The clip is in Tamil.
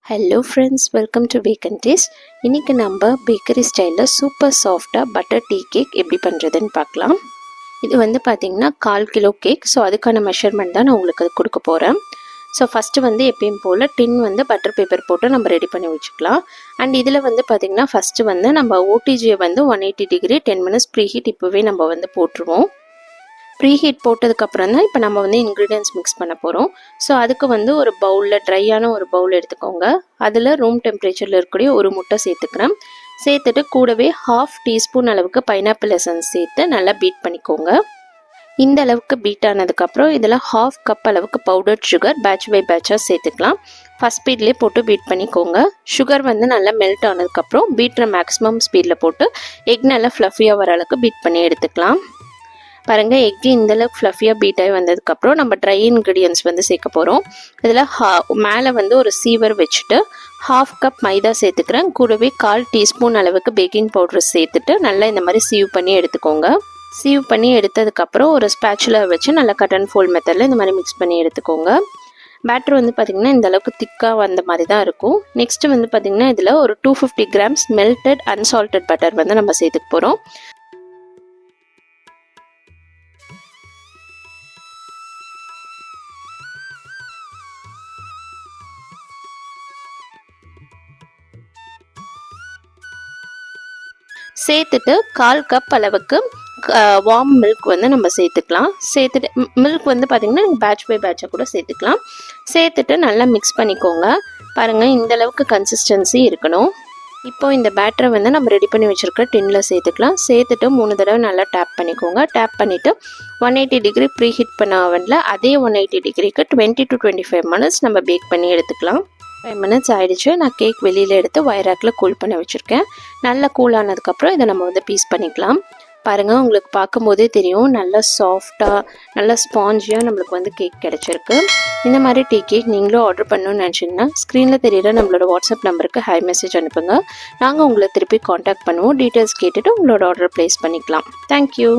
Hello friends, welcome to bake and taste. இன்றைக்கி நம்ம பேக்கரி ஸ்டைலில் சூப்பர் சாஃப்டாக பட்டர் டீ கேக் எப்படி பண்ணுறதுன்னு பார்க்கலாம். இது வந்து பார்த்திங்கன்னா 1/4 கிலோ கேக். ஸோ அதுக்கான மெஷர்மெண்ட் தான் நான் உங்களுக்கு அது கொடுக்க போகிறேன். ஸோ ஃபஸ்ட்டு வந்து எப்பயும் போல் டின் வந்து பட்டர் பேப்பர் போட்டு நம்ம ரெடி பண்ணி வச்சுக்கலாம். அண்ட் இதில் வந்து பார்த்திங்கன்னா ஃபஸ்ட்டு வந்து நம்ம ஓடிஜியை வந்து 180 டிகிரி 10 மினிட்ஸ் ப்ரீ ஹீட் இப்போவே நம்ம வந்து போட்டுருவோம். ப்ரீ ஹீட் போட்டதுக்கப்புறம் தான் இப்போ நம்ம வந்து இன்க்ரீடியன்ட்ஸ் மிக்ஸ் பண்ண போகிறோம். ஸோ அதுக்கு வந்து ஒரு பவுலில் ட்ரையான ஒரு பவுல் எடுத்துக்கோங்க. அதில் ரூம் டெம்பரேச்சரில் இருக்கக்கூடிய ஒரு முட்டை சேர்த்துக்கிறேன். சேர்த்துட்டு கூடவே 1/2 டீஸ்பூன் அளவுக்கு பைனாப்பிள் எசன்ஸ் சேர்த்து நல்லா பீட் பண்ணிக்கோங்க. இந்த அளவுக்கு பீட் ஆனதுக்கப்புறம் இதில் 1/2 கப் அளவுக்கு பவுடர்ட் சுகர் பேட்ச் பை பேட்சாக சேர்த்துக்கலாம். ஃபஸ்ட் ஸ்பீட்லேயே போட்டு பீட் பண்ணிக்கோங்க. சுகர் வந்து நல்லா மெல்ட் ஆனதுக்கப்புறம் பீட்ரை மேக்ஸிமம் ஸ்பீடில் போட்டு எக் நல்லா ஃப்ளஃபியாக வர அளவுக்கு பீட் பண்ணி எடுத்துக்கலாம். பாருங்கள், எக்கு இந்தளவுக்கு ஃப்ளஃபியாக பீட் ஆகி வந்ததுக்கப்புறம் நம்ம ட்ரை இன்க்ரீடியன்ட்ஸ் வந்து சேர்க்க போகிறோம். இதில் மேலே வந்து ஒரு சீவர் வச்சுட்டு 1/2 கப் மைதா சேர்த்துக்கிறேன். கூடவே 1/4 டீஸ்பூன் அளவுக்கு பேக்கிங் பவுடர் சேர்த்துட்டு நல்லா இந்த மாதிரி சீவ் பண்ணி எடுத்துக்கோங்க. சீவ் பண்ணி எடுத்ததுக்கப்புறம் ஒரு ஸ்பேச்சுலா வச்சு நல்லா கட் அண்ட் ஃபோல்ட் மெத்தடில் இந்த மாதிரி மிக்ஸ் பண்ணி எடுத்துக்கோங்க. பேட்டர் வந்து பார்த்திங்கன்னா இந்த அளவுக்கு திக்காக வந்த மாதிரி தான் இருக்கும். நெக்ஸ்ட்டு வந்து பார்த்திங்கன்னா இதில் ஒரு 250 கிராம்ஸ் மெல்டட் அன்சால்டட் பட்டர் வந்து நம்ம சேர்த்துக்க போகிறோம். சேர்த்துட்டு 1/4 கப் அளவுக்கு வார்ம் மில்க் வந்து நம்ம சேர்த்துக்கலாம். சேர்த்துட்டு மில்க் வந்து பார்த்திங்கன்னா பேட்ச் பை பேட்சாக கூட சேர்த்துக்கலாம். சேர்த்துட்டு நல்லா மிக்ஸ் பண்ணிக்கோங்க. பாருங்கள், இந்த அளவுக்கு கன்சிஸ்டன்சி இருக்கணும். இப்போ இந்த பேட்டரை வந்து நம்ம ரெடி பண்ணி வச்சுருக்க டின்னில் சேர்த்துக்கலாம். சேர்த்துட்டு 3 தடவை நல்லா டேப் பண்ணிக்கோங்க. டேப் பண்ணிவிட்டு 180 டிகிரி ப்ரீ ஹீட் பண்ண அவனில் அதே 180 டிகிரிக்கு 20 to 25 மினிட்ஸ் நம்ம பேக் பண்ணி எடுத்துக்கலாம். 5 மினிட்ஸ் ஆகிடுச்சு. நான் கேக் வெளியில் எடுத்து வைராக்கில் கூல் பண்ண வச்சுருக்கேன். நல்லா கூல் ஆனதுக்கப்புறம் இதை நம்ம வந்து பீஸ் பண்ணிக்கலாம். பாருங்கள், உங்களுக்கு பார்க்கும்போதே தெரியும் நல்லா சாஃப்டாக நல்லா ஸ்பாஞ்சியாக நம்மளுக்கு வந்து கேக் கிடச்சிருக்கு. இந்த மாதிரி டீ கேக் நீங்களும் ஆர்டர் பண்ணணும்னு நினச்சிங்கன்னா ஸ்க்ரீனில் தெரியுற நம்மளோட வாட்ஸ்அப் நம்பருக்கு ஹை மெசேஜ் அனுப்புங்க. நாங்கள் உங்களை திருப்பி காண்டாக்ட் பண்ணுவோம். டீட்டெயில்ஸ் கேட்டுட்டு உங்களோட ஆர்டர் ப்ளேஸ் பண்ணிக்கலாம். தேங்க்யூ.